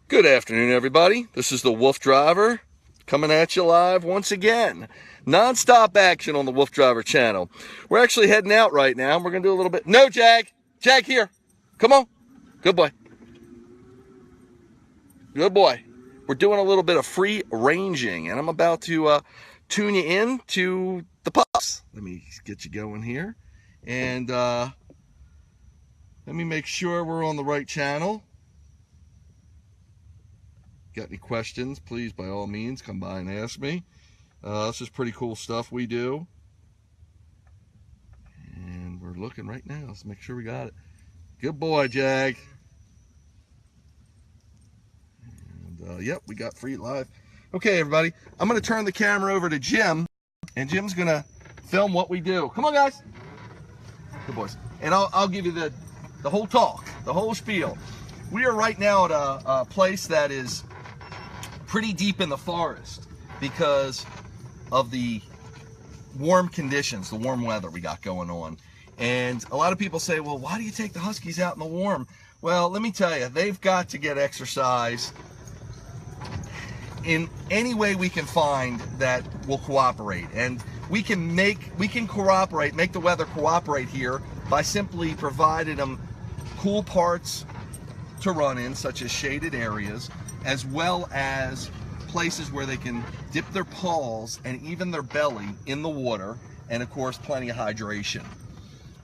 Good afternoon, everybody. This is the WooFDriver coming at you live once again. Non-stop action on the WooFDriver channel. We're actually heading out right now. We're going to do a little bit. No, Jag. Jag, here. Come on. Good boy. Good boy. We're doing a little bit of free ranging, and I'm about to tune you in to the pups. Let me get you going here. And let me make sure we're on the right channel. Got any questions, please, by all means, come by and ask me. This is pretty cool stuff we do. And we're looking right now. Let's make sure we got it. Good boy, Jag. And, yep, we got free live. Okay, everybody. I'm going to turn the camera over to Jim, and Jim's going to film what we do. Come on, guys. Good boys. And I'll give you the whole talk, the whole spiel. We are right now at a place that is pretty deep in the forest because of the warm conditions, the warm weather we got going on. And a lot of people say, well, why do you take the Huskies out in the warm? Well, let me tell you, they've got to get exercise in any way we can find that will cooperate. And we can cooperate, make the weather cooperate here by simply providing them cool parts to run in, such as shaded areas, as well as places where they can dip their paws and even their belly in the water, and of course plenty of hydration.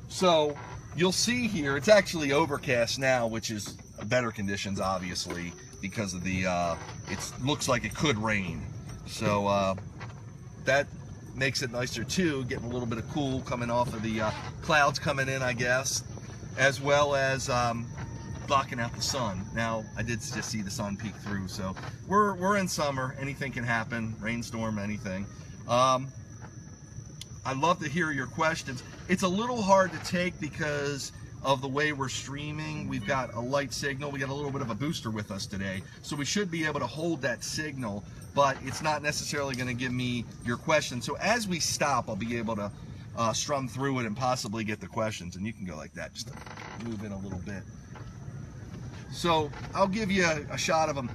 So you'll see here, it's actually overcast now, which is better conditions obviously because of the it looks like it could rain, so that makes it nicer too, getting a little bit of cool coming off of the clouds coming in, I guess, as well as blocking out the sun. Now I did just see the sun peek through, so we're in summer, anything can happen, rainstorm, anything. I'd love to hear your questions. It's a little hard to take because of the way we're streaming. We've got a light signal, we got a little bit of a booster with us today, so we should be able to hold that signal, but it's not necessarily going to give me your questions. So as we stop, I'll be able to strum through it and possibly get the questions, and you can go like that just to move in a little bit. So I'll give you a shot of him.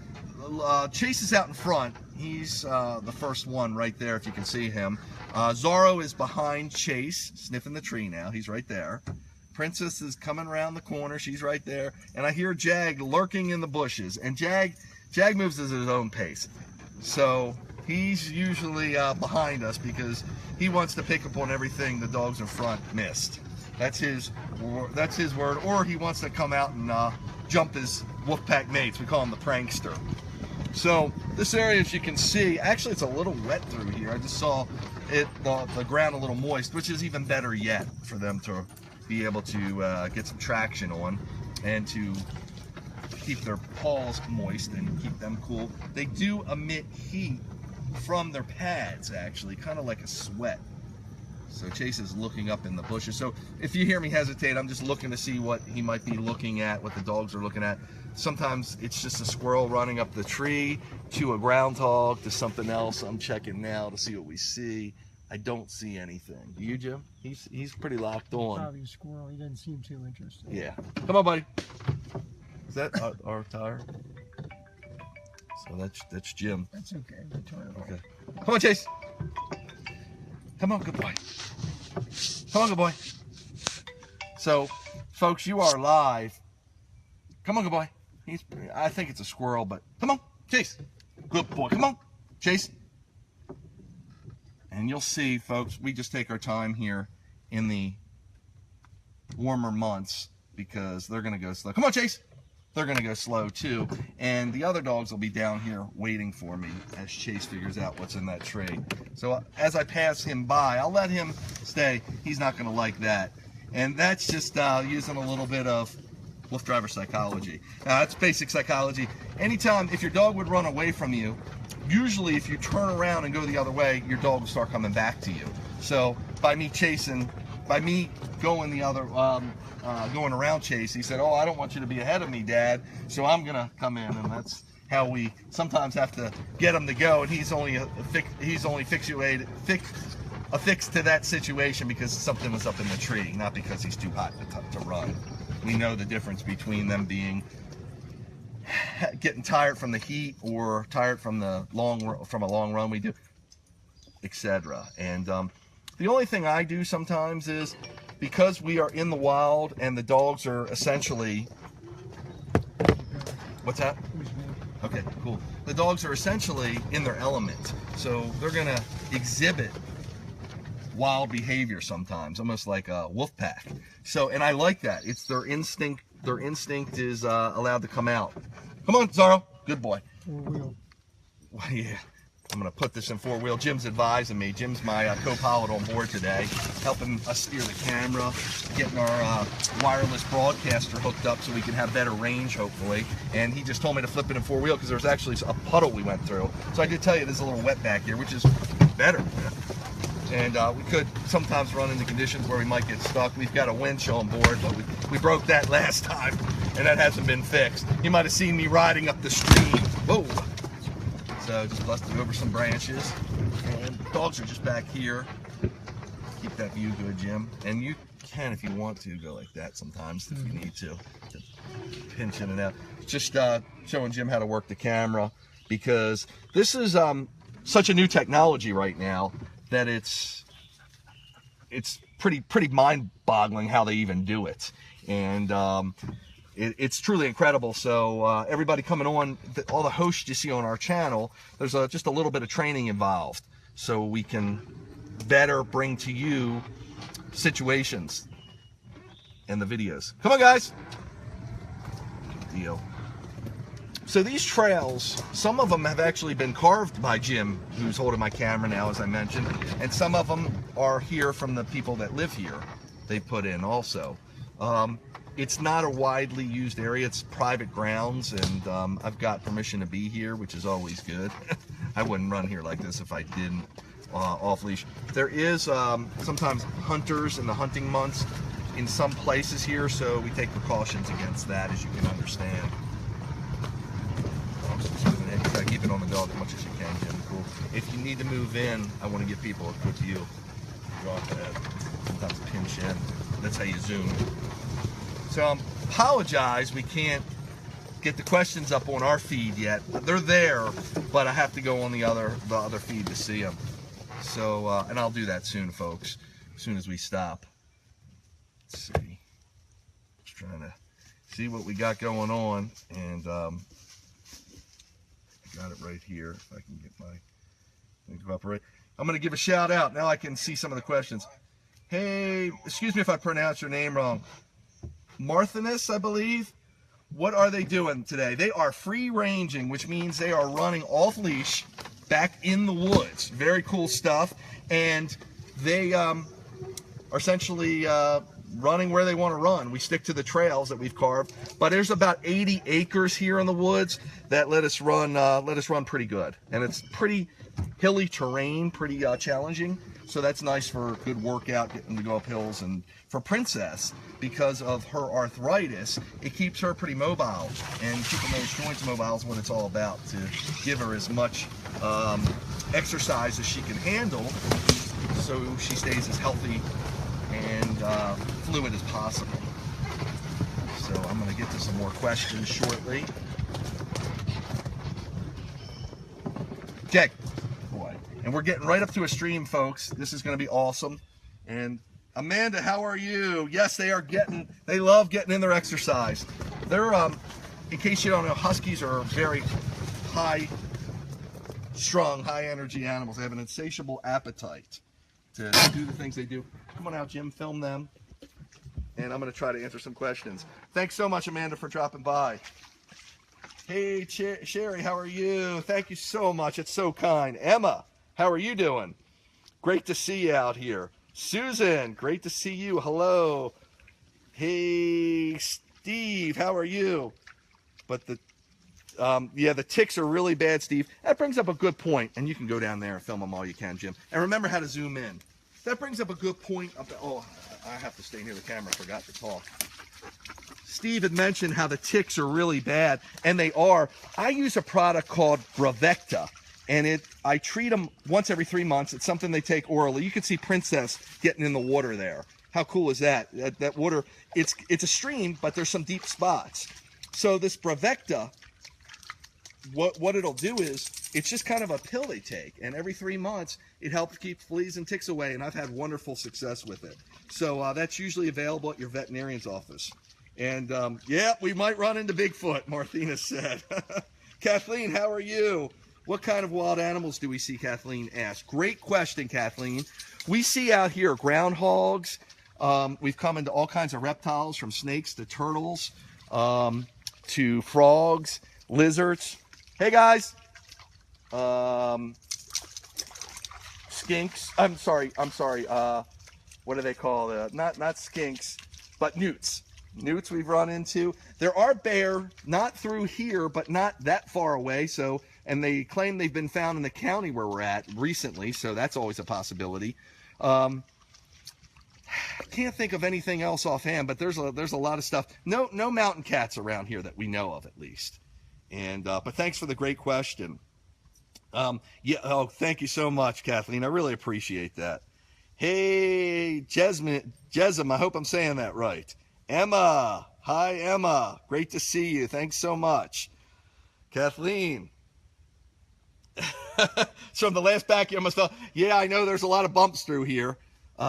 Chase is out in front. He's the first one right there, if you can see him. Zorro is behind Chase, sniffing the tree now. He's right there. Princess is coming around the corner. She's right there. And I hear Jag lurking in the bushes. And Jag moves at his own pace. So he's usually behind us because he wants to pick up on everything the dogs in front missed. That's his word. Or he wants to come out and jump his wolf pack mates. We call him the prankster. So this area, as you can see, actually it's a little wet through here. I just saw it, the ground a little moist, which is even better yet for them to be able to get some traction on and to keep their paws moist and keep them cool. They do emit heat from their pads, actually, kind of like a sweat. So Chase is looking up in the bushes. So if you hear me hesitate, I'm just looking to see what he might be looking at, what the dogs are looking at. Sometimes it's just a squirrel running up the tree, to a groundhog, to something else. I'm checking now to see what we see. I don't see anything. Do you, Jim? He's pretty locked on. Probably a squirrel. He doesn't seem too interested. Yeah. Come on, buddy. Is that our tire? So that's Jim. That's okay. We'll turn it okay. Come on, Chase. Come on, good boy. Come on, good boy. So, folks, you are live. Come on, good boy. I think it's a squirrel, but come on, Chase. Good boy. Come on, Chase. And you'll see, folks, we just take our time here in the warmer months because they're going to go slow. Come on, Chase. They're going to go slow too, and the other dogs will be down here waiting for me as Chase figures out what's in that tree. So as I pass him by, I'll let him stay. He's not going to like that, and that's just using a little bit of WooFDriver psychology. That's basic psychology. Anytime, if your dog would run away from you, usually if you turn around and go the other way, your dog will start coming back to you. So by me going the other going around Chase, he said, oh, I don't want you to be ahead of me, Dad, so I'm gonna come in. And that's how we sometimes have to get him to go, and he's only affixed to that situation because something was up in the tree, not because he's too hot to run. we know the difference between them being getting tired from the heat or tired from a long run we do, etc. And the only thing I do sometimes is, because we are in the wild and the dogs are essentially, what's that? Okay, cool. The dogs are essentially in their element, so they're gonna exhibit wild behavior sometimes, almost like a wolf pack. So, and I like that. It's their instinct. Their instinct is allowed to come out. Come on, Zorro. Good boy. Four-wheel. Well, yeah. I'm gonna put this in four-wheel. Jim's advising me. Jim's my co-pilot on board today, helping us steer the camera, getting our wireless broadcaster hooked up so we can have better range, hopefully. And he just told me to flip it in four-wheel because there's actually a puddle we went through. So I did tell you there's a little wet back here, which is better. And we could sometimes run into conditions where we might get stuck. We've got a winch on board, but we broke that last time, and that hasn't been fixed. You might have seen me riding up the stream. Whoa! So just busted over some branches, and dogs are just back here. Keep that view good, Jim. And you can, if you want to, go like that sometimes if you need to pinch in and out. Just showing Jim how to work the camera, because this is such a new technology right now that it's pretty mind-boggling how they even do it. And it's truly incredible. So everybody coming on, all the hosts you see on our channel, there's just a little bit of training involved, so we can better bring to you situations and the videos. Come on, guys. Good deal. So these trails, some of them have actually been carved by Jim, who's holding my camera now, as I mentioned, and some of them are here from the people that live here. They put in also. It's not a widely used area. It's private grounds, and I've got permission to be here, which is always good. I wouldn't run here like this if I didn't off leash. There is sometimes hunters in the hunting months in some places here, so we take precautions against that, as you can understand. You try to keep it on the dog as much as you can, Jim. Cool. If you need to move in, I want to give people a quick view. Drop that. Sometimes pinch in. That's how you zoom. So apologize, we can't get the questions up on our feed yet. They're there, but I have to go on the other feed to see them. So and I'll do that soon, folks, as soon as we stop. Let's see. Just trying to see what we got going on, and I got it right here. If I can get my thing to operate. I'm going to give a shout out. Now I can see some of the questions. Hey, excuse me if I pronounce your name wrong. Marthinus, I believe. What are they doing today? They are free ranging, which means they are running off leash back in the woods. Very cool stuff. And they are essentially running where they want to run. We stick to the trails that we've carved, but there's about 80 acres here in the woods that let us run pretty good. And it's pretty hilly terrain, pretty challenging. So that's nice for a good workout, getting to go up hills. And for Princess, because of her arthritis, it keeps her pretty mobile. And keeping those joints mobile is what it's all about, to give her as much exercise as she can handle, so she stays as healthy and fluid as possible. So I'm going to get to some more questions shortly. Okay. And we're getting right up to a stream, folks. This is going to be awesome. And Amanda, how are you? Yes, they love getting in their exercise. They're, in case you don't know, Huskies are very high-strung, high-energy animals. They have an insatiable appetite to do the things they do. Come on out, Jim, film them. And I'm going to try to answer some questions. Thanks so much, Amanda, for dropping by. Hey, Sherry, how are you? Thank you so much. It's so kind. Emma, how are you doing? Great to see you out here. Susan, great to see you. Hello. Hey, Steve, how are you? But yeah, the ticks are really bad, Steve. That brings up a good point, and you can go down there and film them all you can, Jim. And remember how to zoom in. That brings up a good point. Oh, I have to stay near the camera. I forgot to talk. Steve had mentioned how the ticks are really bad, and they are. I use a product called Bravecta, and I treat them once every 3 months. It's something they take orally. You can see Princess getting in the water there. How cool is that? That water, it's a stream, but there's some deep spots. So this Bravecta, what it'll do is, it's just kind of a pill they take, and every 3 months it helps keep fleas and ticks away, and I've had wonderful success with it. So that's usually available at your veterinarian's office. And yeah, we might run into Bigfoot, Martina said. Kathleen, how are you? What kind of wild animals do we see? Kathleen asked. Great question, Kathleen. We see out here groundhogs. We've come into all kinds of reptiles, from snakes to turtles, to frogs, lizards. Hey guys. Skinks. I'm sorry. What do they call it? Not skinks, but newts. Newts we've run into. There are bear, not through here, but not that far away. So, and they claim they've been found in the county where we're at recently. So that's always a possibility. Can't think of anything else offhand, but there's a lot of stuff. No mountain cats around here that we know of, at least. And but thanks for the great question. Yeah. Oh, thank you so much, Kathleen. I really appreciate that. Hey, Jesm, I hope I'm saying that right. Emma, hi Emma. Great to see you. Thanks so much, Kathleen. So from the last backyard, must have. Yeah, I know there's a lot of bumps through here.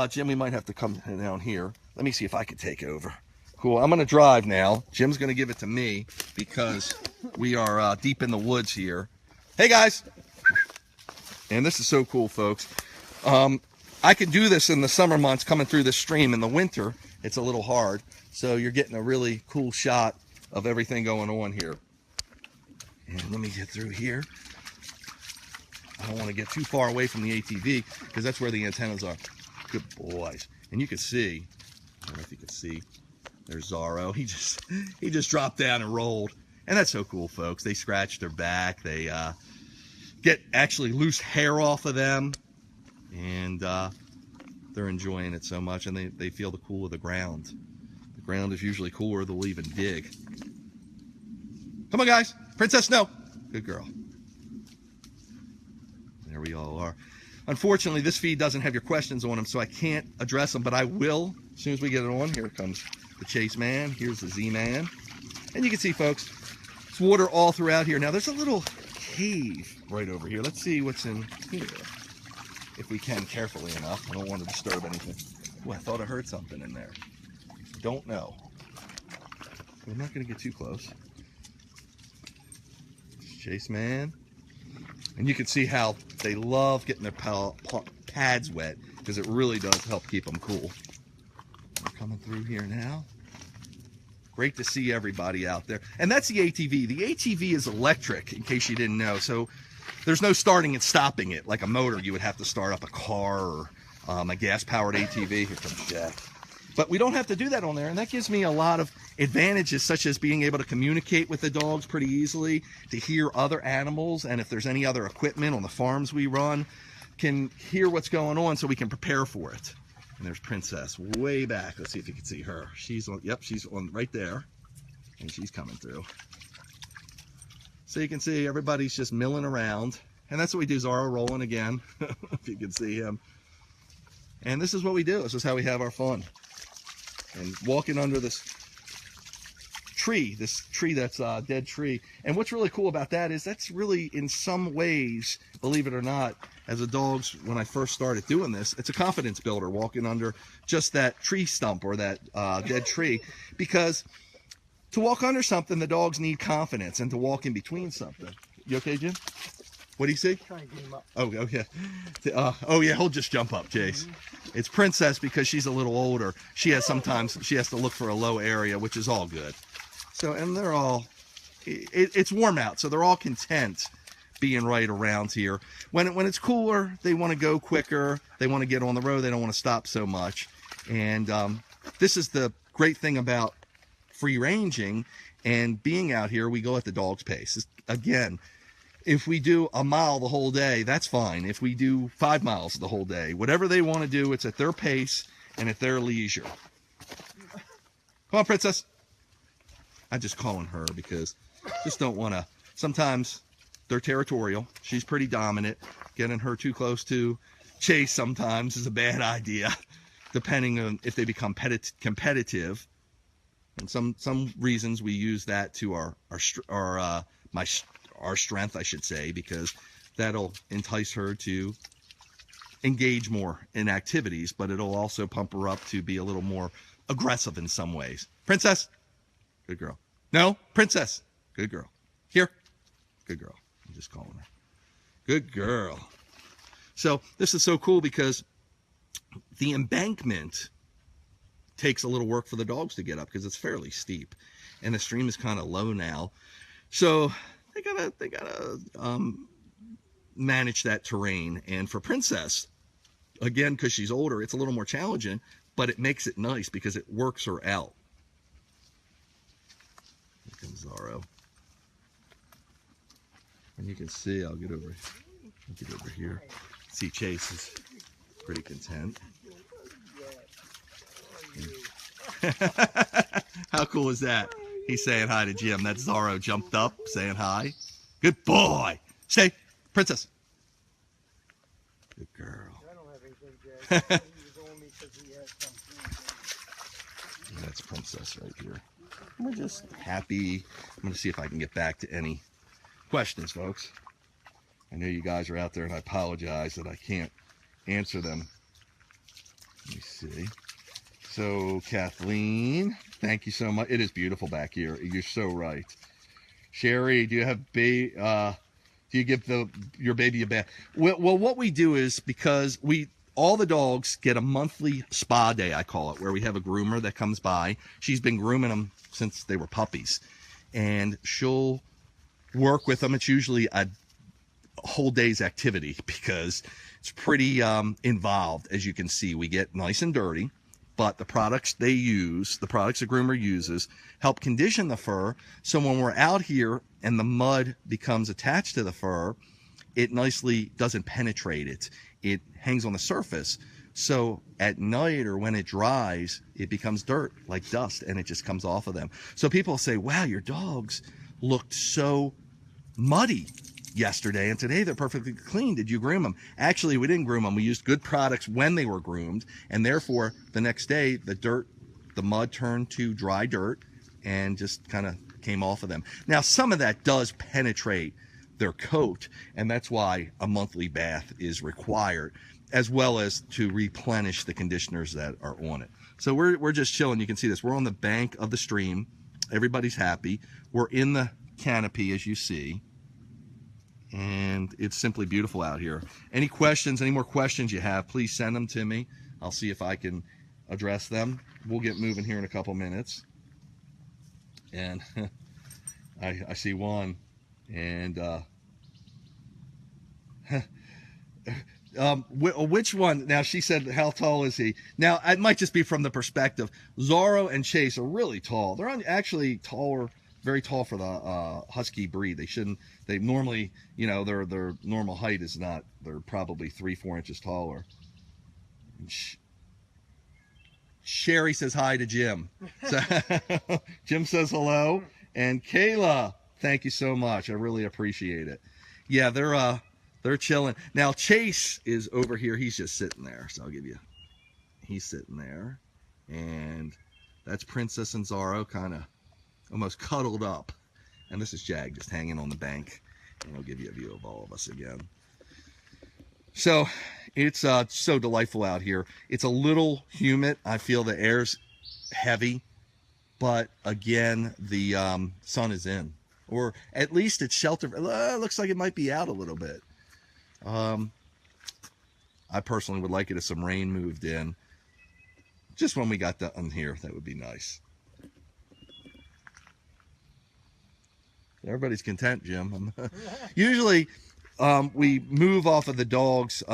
Jim, we might have to come down here. Let me see if I can take over. Cool. I'm going to drive now. Jim's going to give it to me because we are deep in the woods here. Hey, guys. And this is so cool, folks. I can do this in the summer months coming through this stream. In the winter, it's a little hard. So you're getting a really cool shot of everything going on here. And let me get through here. I don't want to get too far away from the ATV because that's where the antennas are. Good boys. And you can see, I don't know if you can see, there's Zorro. He just dropped down and rolled. And that's so cool, folks. They scratch their back. They get actually loose hair off of them. And they're enjoying it so much. And they feel the cool of the ground. The ground is usually cooler. They'll even dig. Come on, guys. Princess, no. Good girl. There we all are. Unfortunately, this feed doesn't have your questions on them, so I can't address them, but I will as soon as we get it on. Here comes the Chase Man. Here's the Z-Man. And you can see, folks, it's water all throughout here. Now, there's a little cave right over here. Let's see what's in here, if we can, carefully enough. I don't want to disturb anything. Oh, I thought I heard something in there. Don't know. I'm not going to get too close. Chase Man. And you can see how they love getting their pads wet because it really does help keep them cool. We're coming through here now. Great to see everybody out there. And that's the ATV. The ATV is electric, in case you didn't know. So there's no starting and stopping it. Like a motor, you would have to start up a car or a gas-powered ATV. Here comes Jack. But we don't have to do that on there, and that gives me a lot of advantages, such as being able to communicate with the dogs pretty easily, to hear other animals, and if there's any other equipment on the farms we run, can hear what's going on so we can prepare for it. And there's Princess way back. Let's see if you can see her. She's on, yep, she's on right there, and she's coming through. So you can see everybody's just milling around, and that's what we do. Zorro rolling again, if you can see him. And this is what we do. This is how we have our fun. And walking under this tree that's a dead tree. And what's really cool about that is that's really, in some ways, believe it or not, as a dog's, when I first started doing this, it's a confidence builder, walking under just that tree stump or that dead tree. Because to walk under something, the dogs need confidence, and to walk in between something. You okay, Jim? What do you see? Try and get him up. Oh, okay. Oh, yeah, he'll just jump up, Chase. It's Princess because she's a little older. Sometimes she has to look for a low area, which is all good. So, and they're all, it's warm out, so they're all content being right around here. When it's cooler, they want to go quicker. They want to get on the road. They don't want to stop so much. And this is the great thing about free ranging and being out here. We go at the dog's pace. Again, if we do a mile the whole day, that's fine. If we do 5 miles the whole day, whatever they want to do, it's at their pace and at their leisure. Come on, Princess. I'm just calling her because just don't want to. Sometimes they're territorial. She's pretty dominant. Getting her too close to Chase sometimes is a bad idea. depending on if they become competitive. And some reasons we use that to our strength, I should say, because that'll entice her to engage more in activities, but it'll also pump her up to be a little more aggressive in some ways. Princess, good girl. No, Princess, good girl. Here, good girl. I'm just calling her. Good girl. So this is so cool because the embankment takes a little work for the dogs to get up because it's fairly steep, and the stream is kind of low now. So they gotta manage that terrain. And for Princess, again, because she's older, it's a little more challenging, but it makes it nice because it works her out. Here comes Zorro. And you can see, I'll get over here. See, Chase is pretty content. How cool is that? He's saying hi to Jim. That Zorro jumped up saying hi. Good boy. Stay. Princess. Good girl. I don't have anything, Jack. He was on me because he had something. That's Princess right here. We're just happy. I'm going to see if I can get back to any questions, folks. I know you guys are out there, and I apologize that I can't answer them. Let me see. So, Kathleen, thank you so much. It is beautiful back here. You're so right. Sherry, do you have do you give your baby a bath? Well, what we do is, because all the dogs get a monthly spa day, I call it, where we have a groomer that comes by. She's been grooming them since they were puppies, and she'll work with them. It's usually a whole day's activity because it's pretty involved. As you can see, we get nice and dirty, but the products the groomer uses, help condition the fur. So when we're out here and the mud becomes attached to the fur, it nicely doesn't penetrate it. It hangs on the surface. So at night or when it dries, it becomes dirt, like dust, and it just comes off of them. So people say, wow, your dogs looked so muddy yesterday, and today they're perfectly clean. Did you groom them? Actually, we didn't groom them. We used good products when they were groomed, and therefore the next day the mud turned to dry dirt and just kind of came off of them. Now, some of that does penetrate their coat, and that's why a monthly bath is required, as well as to replenish the conditioners that are on it. So we're just chilling. You can see this. We're on the bank of the stream. Everybody's happy. We're in the canopy, as you see, and it's simply beautiful out here. Any more questions you have, please send them to me. I'll see if I can address them. We'll get moving here in a couple minutes. And I see one, and which one? Now, she said, how tall is he? Now, it might just be from the perspective. Zorro and Chase are really tall. They're actually taller, very tall for the husky breed. They normally, their normal height is not, they're probably 3-4 inches taller. Sherry says hi to Jim. So, Jim says hello. And Kayla, thank you so much. I really appreciate it. Yeah, they're chilling. Now, Chase is over here. He's just sitting there. So he's sitting there. And that's Princess and Zorro kind of almost cuddled up. And this is Jag just hanging on the bank. And I'll give you a view of all of us again. So it's so delightful out here. It's a little humid. I feel the air's heavy. But again, the sun is in. Or at least it's sheltered. Looks like it might be out a little bit. I personally would like it if some rain moved in. Just when we got done here, that would be nice. Everybody's content, Jim. Usually, we move off of the dogs.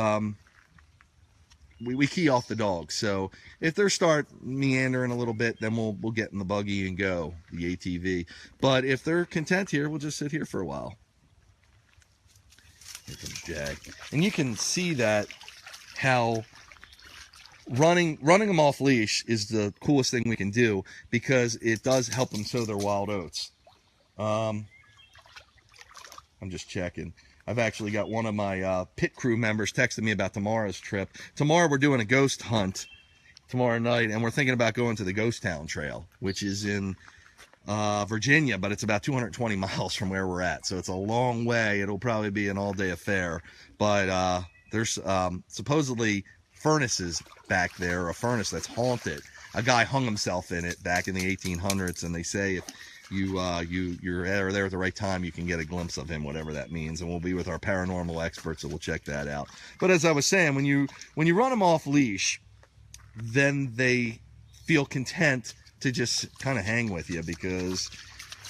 We key off the dogs. So if they start meandering a little bit, then we'll get in the buggy and go, the ATV. But if they're content here, we'll just sit here for a while. Here comes Jag. And you can see that how running them off leash is the coolest thing we can do, because it does help them sow their wild oats. I'm just checking. I've actually got one of my pit crew members texting me about tomorrow's trip. Tomorrow we're doing a ghost hunt, tomorrow night, and we're thinking about going to the Ghost Town Trail, which is in Virginia, but it's about 220 miles from where we're at, so it's a long way. It'll probably be an all-day affair, but there's supposedly furnaces back there, a furnace that's haunted. A guy hung himself in it back in the 1800s, and they say if you're there at the right time, you can get a glimpse of him, whatever that means. And we'll be with our paranormal experts, so we'll check that out. But as I was saying, when you run them off leash, then they feel content to just kind of hang with you because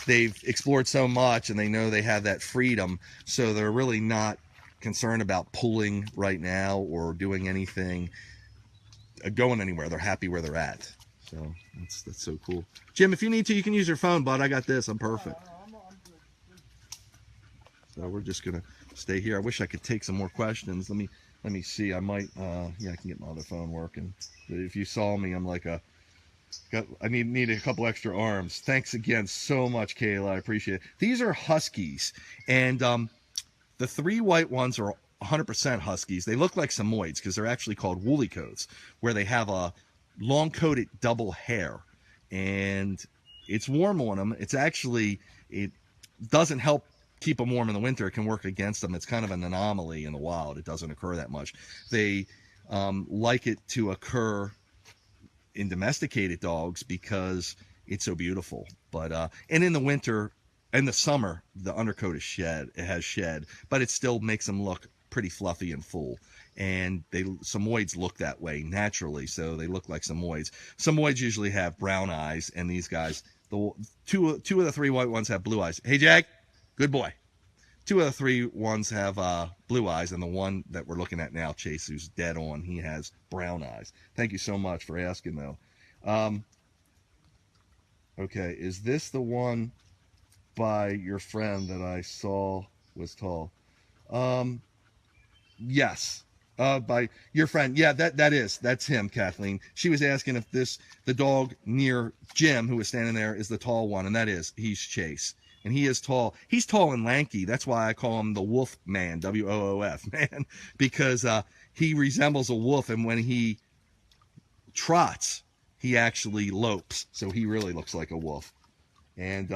they've explored so much and they know they have that freedom, so they're really not concerned about pulling right now or doing anything, going anywhere. They're happy where they're at. So that's so cool. Jim, if you need to, you can use your phone, bud. I got this. I'm perfect. I'm good. So we're just gonna stay here. I wish I could take some more questions. Let me see. I might yeah, I can get my other phone working. If you saw me, I'm like I need a couple extra arms. Thanks again so much, Kayla. I appreciate it. These are Huskies, and the 3 white ones are 100% Huskies. They look like Samoyeds because they're actually called woolly coats, where they have a long coated double hair, and it's warm on them. It's actually, it doesn't help keep them warm in the winter. It can work against them. It's kind of an anomaly in the wild. It doesn't occur that much. They like it to occur in domesticated dogs because it's so beautiful. But and in the winter, in the summer, the undercoat is shed. It has shed, but it still makes them look pretty fluffy and full. And Samoyeds look that way naturally, so they look like Samoyeds. Samoyeds usually have brown eyes, and these guys, two of the 3 white ones have blue eyes. Hey, Jag, good boy. 2 of the 3 ones have blue eyes, and the one that we're looking at now, Chase, who's dead on, he has brown eyes. Thank you so much for asking, though. Okay, is this the one by your friend that I saw was tall? Yes. By your friend. Yeah, that's him, Kathleen. She was asking if the dog near Jim, who was standing there, is the tall one, and he's Chase. And he is tall. He's tall and lanky. That's why I call him the Wolf Man, WOOF, man, because he resembles a wolf, and when he trots, he actually lopes. So he really looks like a wolf. And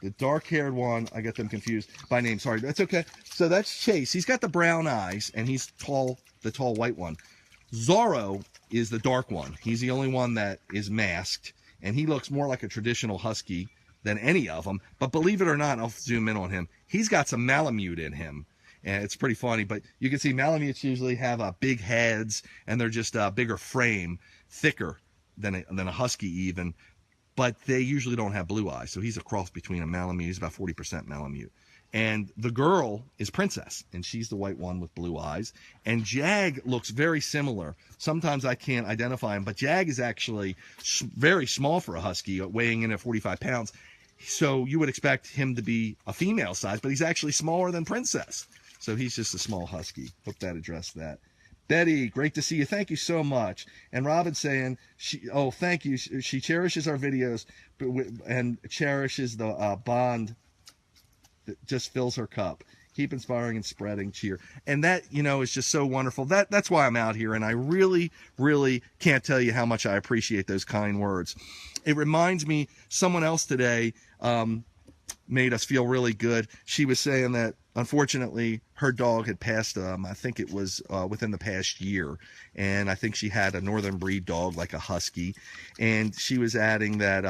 the dark-haired one, I get them confused by name. Sorry, that's okay. So that's Chase. He's got the brown eyes, and he's tall, the tall white one. Zorro is the dark one. He's the only one that is masked, and he looks more like a traditional husky than any of them. But believe it or not, I'll zoom in on him. He's got some Malamute in him, and it's pretty funny. But you can see Malamutes usually have big heads, and they're just a bigger frame, thicker than a husky even. But they usually don't have blue eyes. So he's a cross between a Malamute. He's about 40% Malamute. And the girl is Princess, and she's the white one with blue eyes. And Jag looks very similar. Sometimes I can't identify him, but Jag is actually very small for a husky, weighing in at 45 pounds. So you would expect him to be a female size, but he's actually smaller than Princess. So he's just a small husky. Hope that addressed that. Betty, great to see you. Thank you so much. And Robin's saying, thank you. She cherishes our videos and cherishes the bond that just fills her cup. Keep inspiring and spreading cheer. And that, is just so wonderful. That's why I'm out here. And I really, really can't tell you how much I appreciate those kind words. It reminds me, someone else today made us feel really good. She was saying that, unfortunately, her dog had passed, I think it was within the past year. And I think she had a northern breed dog, like a husky. And she was adding that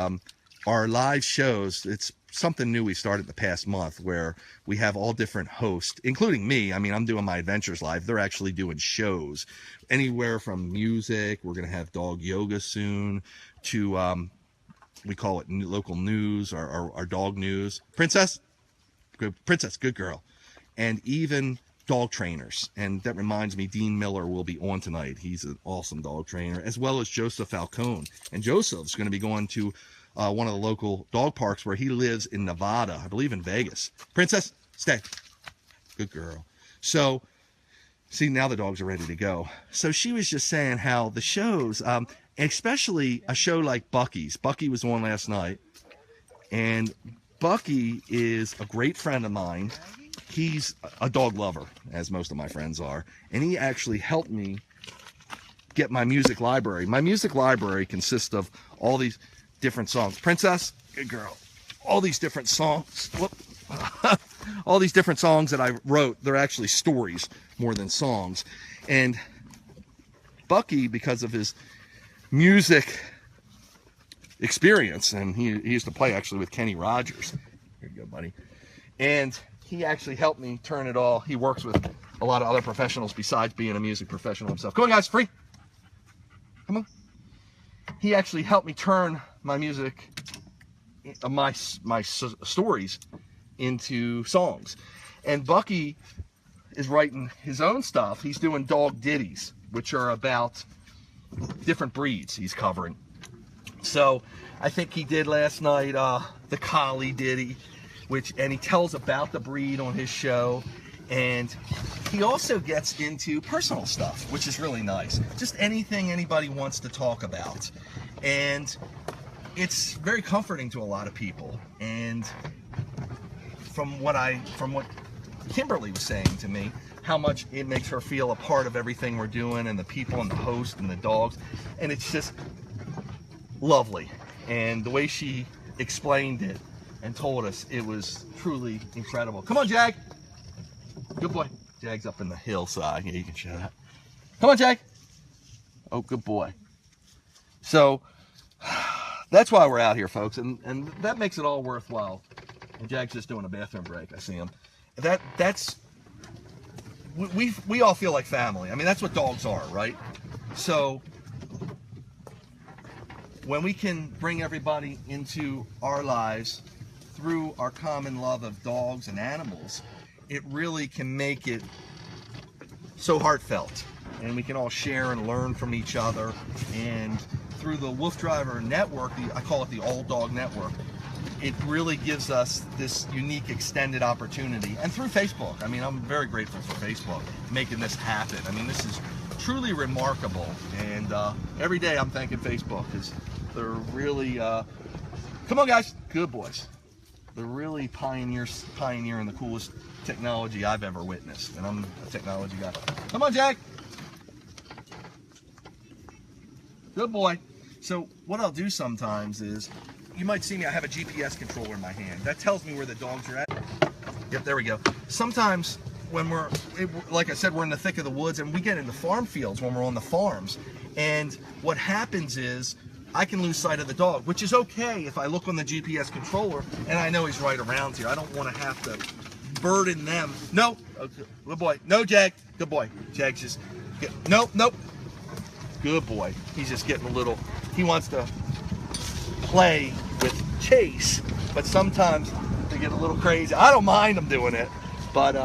our live shows, it's something new we started the past month, where we have all different hosts, including me. I mean, I'm doing my adventures live. They're actually doing shows anywhere from music. We're going to have dog yoga soon to, we call it local news, our dog news. Princess, good girl. And even dog trainers. And that reminds me, Dean Miller will be on tonight. He's an awesome dog trainer, as well as Joseph Falcone. And Joseph's going to be going to one of the local dog parks where he lives in Nevada, I believe in Vegas. Princess, stay. Good girl. So, see, now the dogs are ready to go. So she was just saying how the shows, especially a show like Bucky's. Bucky was on last night. And Bucky is a great friend of mine. He's a dog lover, as most of my friends are. And he actually helped me get my music library. My music library consists of all these different songs. Princess, good girl. All these different songs. Whoop. All these different songs that I wrote, they're actually stories more than songs. And Bucky, because of his music experience, and he used to play actually with Kenny Rogers. Here you go, buddy. And he actually helped me turn it all. He works with a lot of other professionals besides being a music professional himself. Come on, guys, free. Come on. He actually helped me turn my music, my stories into songs. And Bucky is writing his own stuff. He's doing dog ditties, which are about different breeds he's covering. So I think he did last night the collie ditty, and he tells about the breed on his show. And he also gets into personal stuff, which is really nice. Just anything anybody wants to talk about. And it's very comforting to a lot of people. And from what Kimberly was saying to me, how much it makes her feel a part of everything we're doing, and the people and the host and the dogs. And it's just lovely. And the way she explained it and told us, it was truly incredible. Come on, Jag. Good boy. Jag's up in the hillside. Yeah, you can show that. Come on, Jag. Oh, good boy. So that's why we're out here, folks, and that makes it all worthwhile. And Jag's just doing a bathroom break. I see him. We all feel like family. I mean, that's what dogs are, right? So when we can bring everybody into our lives through our common love of dogs and animals, it really can make it so heartfelt, and we can all share and learn from each other. And through the WooFDriver network, I call it the All Dog Network, it really gives us this unique extended opportunity. And through Facebook, I mean, I'm very grateful for Facebook making this happen. I mean, this is truly remarkable, and every day I'm thanking Facebook, because they're really come on, guys, good boys. They're really pioneering the coolest technology I've ever witnessed, and I'm a technology guy. Come on, Jack. Good boy. So what I'll do sometimes is, you might see me, I have a GPS controller in my hand. That tells me where the dogs are at. Yep, there we go. Sometimes when like I said, we're in the thick of the woods, and we get into farm fields when we're on the farms. And what happens is, I can lose sight of the dog, which is okay if I look on the GPS controller and I know he's right around here. I don't want to have to burden them. No, okay. Good boy. No, Jag. Good boy. Jag's just, nope. Good boy. He's just getting a little, he wants to play with Chase, but sometimes they get a little crazy. I don't mind them doing it, but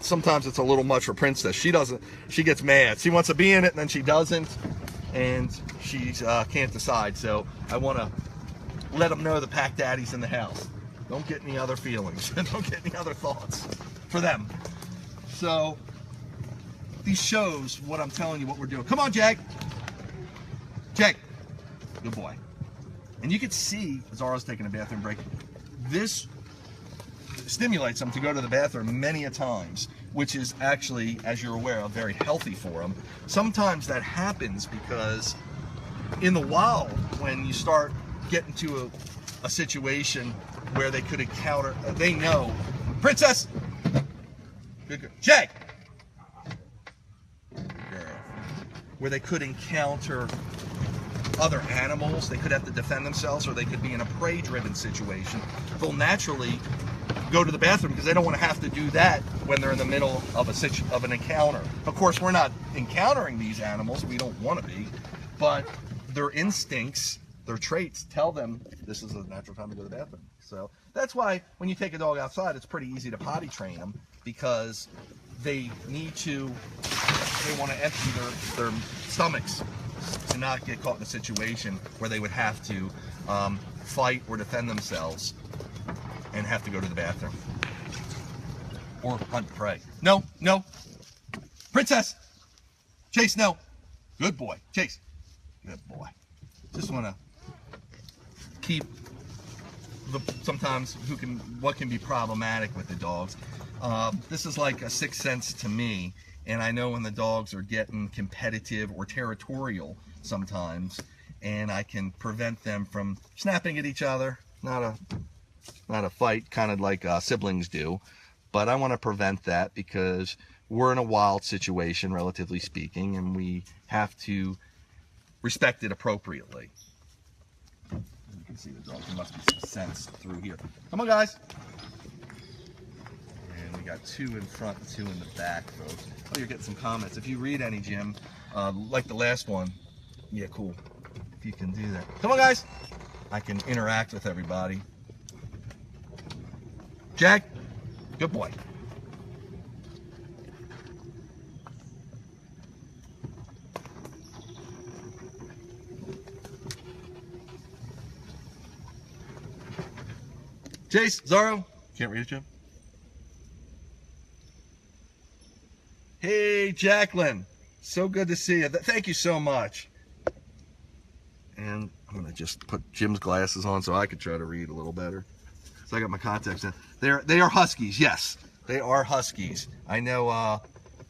sometimes it's a little much for Princess. She gets mad. She wants to be in it, and then she doesn't. And she can't decide, so I want to let them know the pack daddy's in the house. Don't get any other feelings. Don't get any other thoughts for them. So these shows what I'm telling you, what we're doing. Come on, Jag. Jag. Good boy. And you can see, Zara's taking a bathroom break, this stimulates them to go to the bathroom many a times, which is actually, as you're aware of, very healthy for them. Sometimes that happens because in the wild, when you start getting to a situation where they could encounter, they know, Princess, good girl, Jag, good girl, where they could encounter other animals, they could have to defend themselves, or they could be in a prey-driven situation. They'll naturally go to the bathroom because they don't want to have to do that when they're in the middle of an encounter. Of course, we're not encountering these animals, we don't want to be, but their instincts, their traits tell them this is a natural time to go to the bathroom. So that's why when you take a dog outside, it's pretty easy to potty train them, because they want to empty their stomachs to not get caught in a situation where they would have to fight or defend themselves and have to go to the bathroom or hunt prey. No. Princess, Chase, no. Good boy, Chase. Good boy. Just want to keep sometimes what can be problematic with the dogs. This is like a sixth sense to me, and I know when the dogs are getting competitive or territorial sometimes, and I can prevent them from snapping at each other. Not a fight, kind of like siblings do, but I want to prevent that because we're in a wild situation, relatively speaking, and we have to respect it appropriately. You can see the dogs. There must be some sense through here. Come on, guys. And we got 2 in front and 2 in the back, folks. Oh, you're getting some comments. If you read any, Jim, like the last one, yeah, cool. If you can do that. Come on, guys. I can interact with everybody. Jag, good boy. Jace, Zorro, can't read it, Jim. Hey, Jacqueline, so good to see you. Thank you so much. And I'm gonna just put Jim's glasses on so I could try to read a little better. So I got my contacts in. They are Huskies, yes. They are Huskies. I know,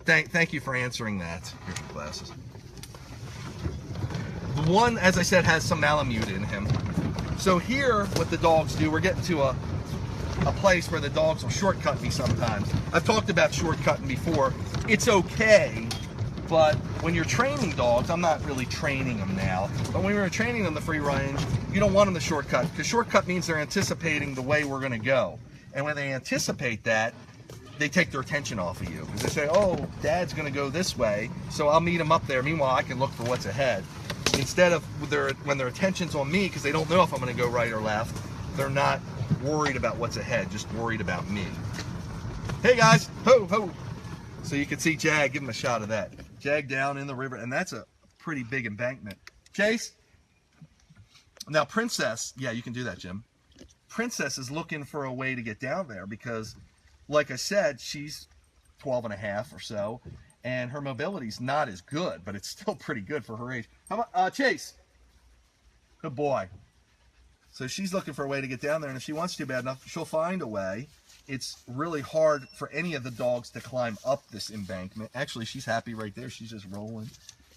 thank you for answering that. Here's your glasses. The one, as I said, has some Malamute in him. So here, what the dogs do, we're getting to a place where the dogs will shortcut me sometimes. I've talked about shortcutting before. It's okay, but when you're training dogs, I'm not really training them now, but when we're training them the free range, you don't want them to shortcut, because shortcut means they're anticipating the way we're gonna go. And when they anticipate that, they take their attention off of you. Because they say, oh, Dad's gonna go this way, so I'll meet him up there. Meanwhile, I can look for what's ahead. Instead of when their attention's on me, because they don't know if I'm gonna go right or left, they're not worried about what's ahead, just worried about me. Hey guys, ho, ho. So you can see Jag, give him a shot of that. Jag down in the river, and that's a pretty big embankment. Chase, now Princess, yeah, you can do that, Jim. Princess is looking for a way to get down there because, like I said, she's 12 and a half or so, and her mobility's not as good, but it's still pretty good for her age. How about, Chase? Good boy. So she's looking for a way to get down there, and if she wants to bad enough, she'll find a way. It's really hard for any of the dogs to climb up this embankment. Actually, she's happy right there. She's just rolling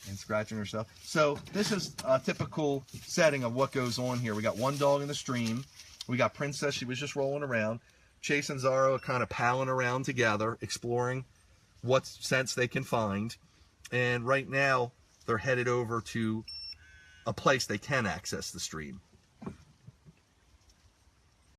and scratching herself. So this is a typical setting of what goes on here. We got one dog in the stream. We got Princess. She was just rolling around. Chase and Zorro are kind of palling around together, exploring what scents they can find. And right now, they're headed over to a place they can access the stream.